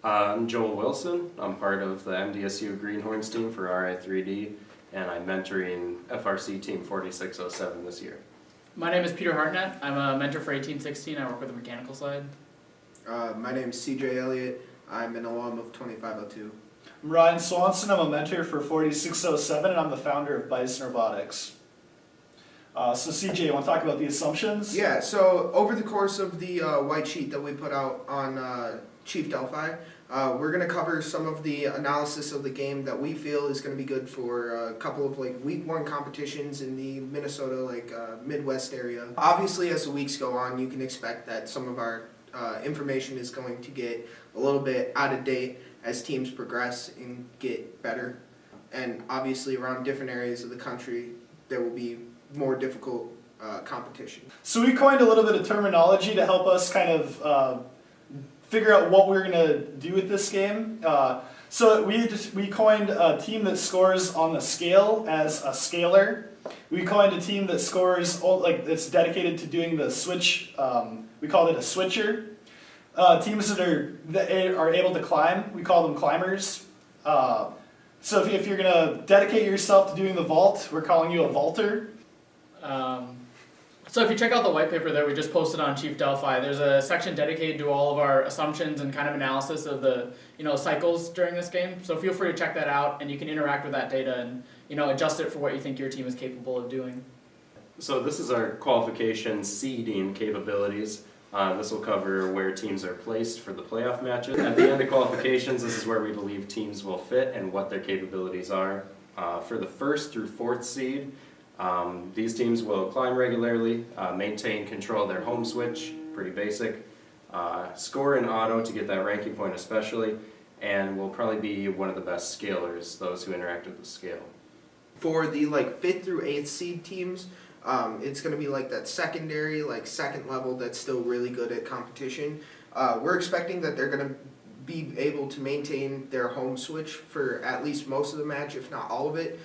I'm Joel Wilson. I'm part of the MDSU GreenHorns team for RI3D, and I'm mentoring FRC Team 4607 this year. My name is Peter Hartnett. I'm a mentor for 1816. I work with the mechanical side. My name is CJ Elliott. I'm an alum of 2502. I'm Ryan Swanson. I'm a mentor for 4607, and I'm the founder of Bison Robotics. So CJ, you want to talk about the assumptions? Yeah, so over the course of the white sheet that we put out on Chief Delphi, we're going to cover some of the analysis of the game that we feel is going to be good for a couple of week one competitions in the Minnesota Midwest area. Obviously, as the weeks go on, you can expect that some of our information is going to get a little bit out of date as teams progress and get better. And obviously around different areas of the country, there will be more difficult competition. So we coined a little bit of terminology to help us kind of figure out what we're going to do with this game. So we coined a team that scores on the scale as a scaler. We coined a team that scores that's dedicated to doing the switch. We called it a switcher. Teams that are able to climb, we call them climbers. So if you're going to dedicate yourself to doing the vault, we're calling you a vaulter. So if you check out the white paper that we just posted on Chief Delphi, there's a section dedicated to all of our assumptions and kind of analysis of the cycles during this game. So feel free to check that out, and you can interact with that data and adjust it for what you think your team is capable of doing. So this is our qualification seeding capabilities. This will cover where teams are placed for the playoff matches. At the end of qualifications, this is where we believe teams will fit and what their capabilities are. For the 1st through 4th seed, these teams will climb regularly, maintain control of their home switch, pretty basic, score in auto to get that ranking point especially, and will probably be one of the best scalers, those who interact with the scale. For the 5th through 8th seed teams, it's going to be that secondary, second level that's still really good at competition. We're expecting that they're going to be able to maintain their home switch for at least most of the match, if not all of it.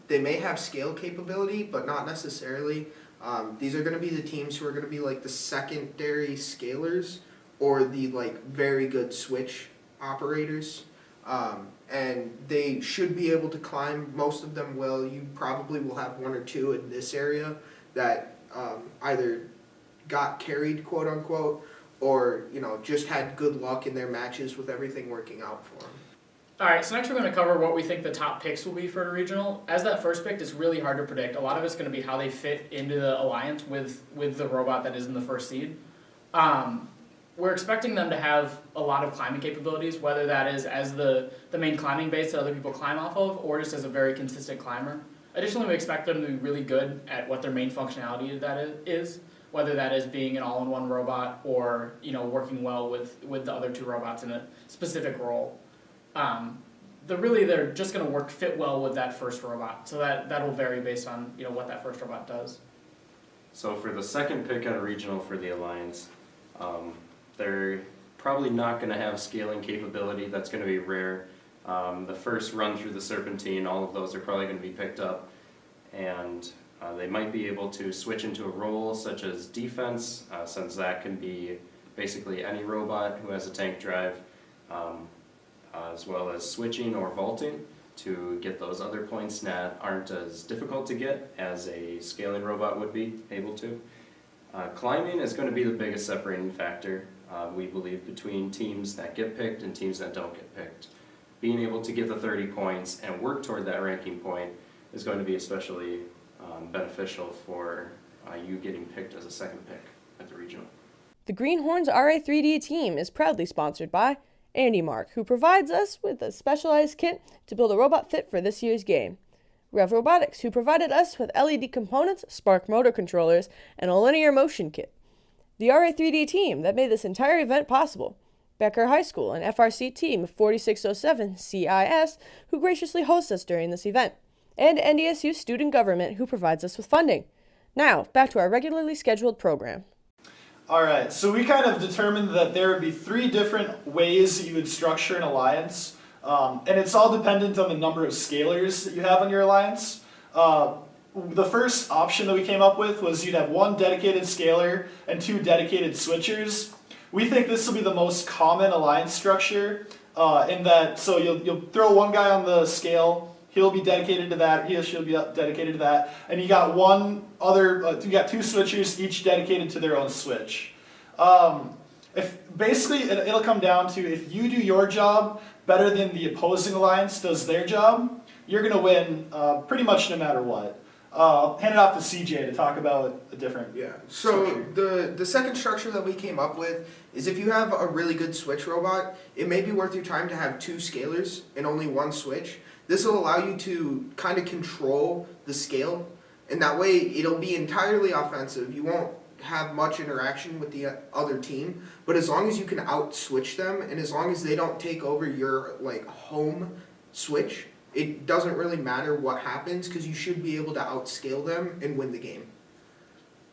They may have scale capability, but not necessarily. These are going to be the teams who are going to be the secondary scalers or the very good switch operators. And they should be able to climb. Most of them will. You probably will have one or two in this area that either got carried, quote unquote, or just had good luck in their matches with everything working out for them. Alright, so next we're going to cover what we think the top picks will be for the regional. As that first pick, it's really hard to predict. A lot of it's going to be how they fit into the alliance with the robot that is in the first seed. We're expecting them to have a lot of climbing capabilities, whether that is as the main climbing base that other people climb off of, or just as a very consistent climber. Additionally, we expect them to be really good at what their main functionality is, whether that is being an all-in-one robot or working well with the other two robots in a specific role. They're just going to fit well with that first robot, so that'll vary based on what that first robot does. So for the second pick at a regional for the Alliance, they're probably not going to have scaling capability. That's going to be rare. The first run through the Serpentine, all of those are probably going to be picked up, and they might be able to switch into a role such as defense, since that can be basically any robot who has a tank drive. As well as switching or vaulting to get those other points that aren't as difficult to get as a scaling robot would be able to. Climbing is going to be the biggest separating factor, we believe, between teams that get picked and teams that don't get picked. Being able to get the 30 points and work toward that ranking point is going to be especially beneficial for you getting picked as a second pick at the regional. The GreenHorns RI3D team is proudly sponsored by Andy Mark, who provides us with a specialized kit to build a robot fit for this year's game. Rev Robotics, who provided us with LED components, spark motor controllers, and a linear motion kit. The RI3D team that made this entire event possible. Becker High School and FRC team 4607 CIS, who graciously hosts us during this event. And NDSU Student Government, who provides us with funding. Now, back to our regularly scheduled program. Alright, so we kind of determined that there would be 3 different ways that you would structure an alliance, and it's all dependent on the number of scalars that you have on your alliance. The first option that we came up with was you'd have 1 dedicated scaler and 2 dedicated switchers. We think this will be the most common alliance structure in that, so you'll throw one guy on the scale, he'll be dedicated to that, he or she'll be dedicated to that, and you got you got two switchers, each dedicated to their own switch. If basically it'll come down to if you do your job better than the opposing alliance does their job, you're gonna win pretty much no matter what. Hand it off to CJ to talk about a different. Yeah. So the second structure that we came up with is if you have a really good switch robot, it may be worth your time to have two scalers and only one switch. This will allow you to kind of control the scale, and that way it'll be entirely offensive. You won't have much interaction with the other team, but as long as you can out switch them, and as long as they don't take over your like home switch, it doesn't really matter what happens because you should be able to outscale them and win the game.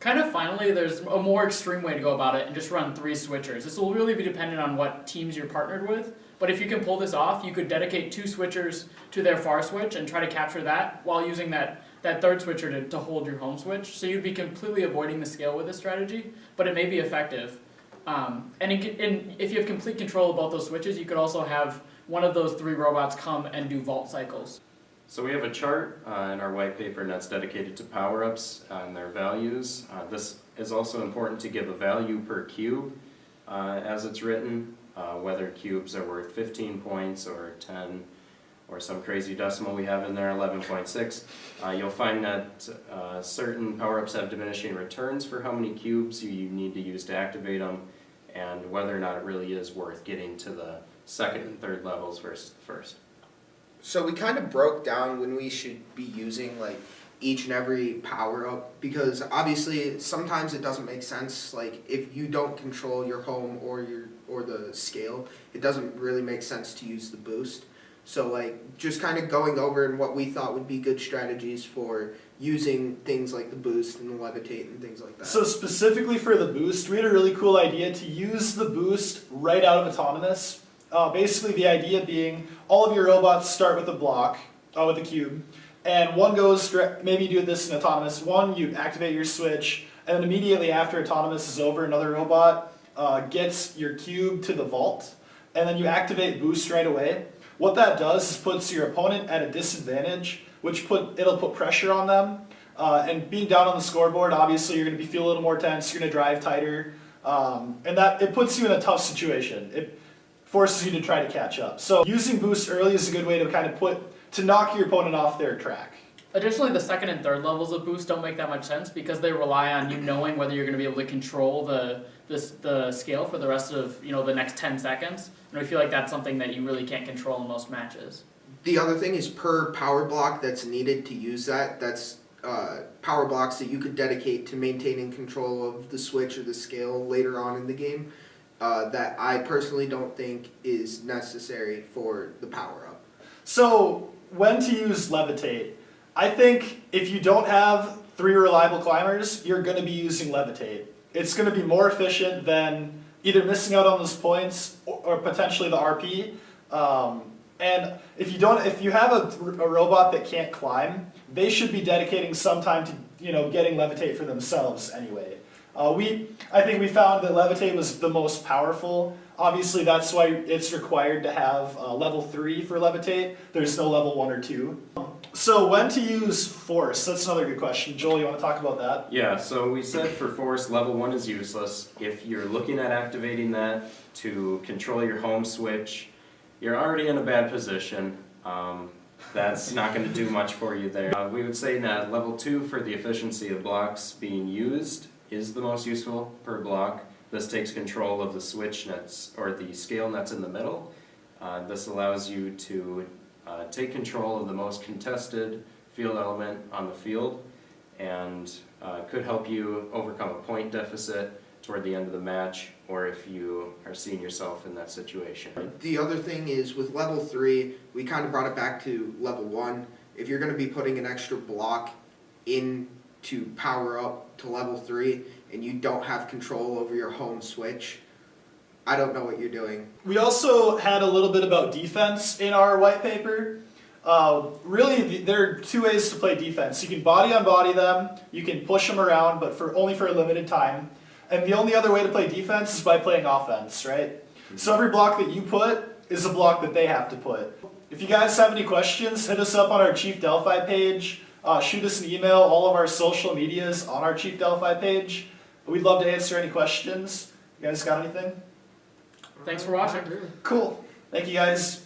Kind of finally, there's a more extreme way to go about it and just run 3 switchers. This will really be dependent on what teams you're partnered with, but if you can pull this off, you could dedicate 2 switchers to their far switch and try to capture that while using that third switcher to hold your home switch. So you'd be completely avoiding the scale with this strategy, but it may be effective. And if you have complete control of both those switches, you could also have one of those 3 robots come and do vault cycles. So we have a chart in our white paper, and that's dedicated to power-ups and their values. This is also important to give a value per cube as it's written, whether cubes are worth 15 points or 10 or some crazy decimal we have in there, 11.6. You'll find that certain power-ups have diminishing returns for how many cubes you need to use to activate them, and whether or not it really is worth getting to the second and third levels versus the first. So we kind of broke down when we should be using like each and every power up, because obviously sometimes it doesn't make sense. Like if you don't control your home or the scale, it doesn't really make sense to use the boost. So like just kind of going over and what we thought would be good strategies for using things like the boost and the levitate and things like that. So specifically for the boost, we had a really cool idea to use the boost right out of autonomous. Basically the idea being all of your robots start with a block, with a cube, and one goes, maybe you do this in autonomous, one you activate your switch, and then immediately after autonomous is over, another robot gets your cube to the vault, and then you activate boost right away. What that does is puts your opponent at a disadvantage, which it'll put pressure on them, and being down on the scoreboard, obviously you're going to feel a little more tense, you're going to drive tighter, and that it puts you in a tough situation. It forces you to try to catch up. So using boost early is a good way to kind of knock your opponent off their track. Additionally, the second and third levels of boost don't make that much sense because they rely on you knowing whether you're going to be able to control the scale for the rest of the next 10 seconds. And we feel like that's something that you really can't control in most matches. The other thing is per power block that's needed to use that's power blocks that you could dedicate to maintaining control of the switch or the scale later on in the game. That I personally don't think is necessary for the power-up. So, when to use levitate? I think if you don't have 3 reliable climbers, you're going to be using levitate. It's going to be more efficient than either missing out on those points or potentially the RP. And if you have a robot that can't climb, they should be dedicating some time to getting levitate for themselves anyway. I think we found that levitate was the most powerful. Obviously, that's why it's required to have level 3 for levitate. There's no level 1 or 2. So when to use force? That's another good question. Joel, you want to talk about that? Yeah, so we said for force, level 1 is useless. If you're looking at activating that to control your home switch, you're already in a bad position. That's not going to do much for you there. We would say that level 2 for the efficiency of blocks being used is the most useful per block. This takes control of the switch nuts or the scale nuts in the middle. This allows you to take control of the most contested field element on the field and could help you overcome a point deficit toward the end of the match, or if you are seeing yourself in that situation. The other thing is with level 3, we kind of brought it back to level 1. If you're going to be putting an extra block in to power up to level 3 and you don't have control over your home switch, I don't know what you're doing. We also had a little bit about defense in our white paper. Really, there are 2 ways to play defense. You can body on body them, you can push them around, but only for a limited time. And the only other way to play defense is by playing offense, right? So every block that you put is a block that they have to put. If you guys have any questions, hit us up on our Chief Delphi page. Shoot us an email. All of our social medias on our Chief Delphi page. We'd love to answer any questions. You guys got anything? Thanks for watching. Cool. Thank you guys.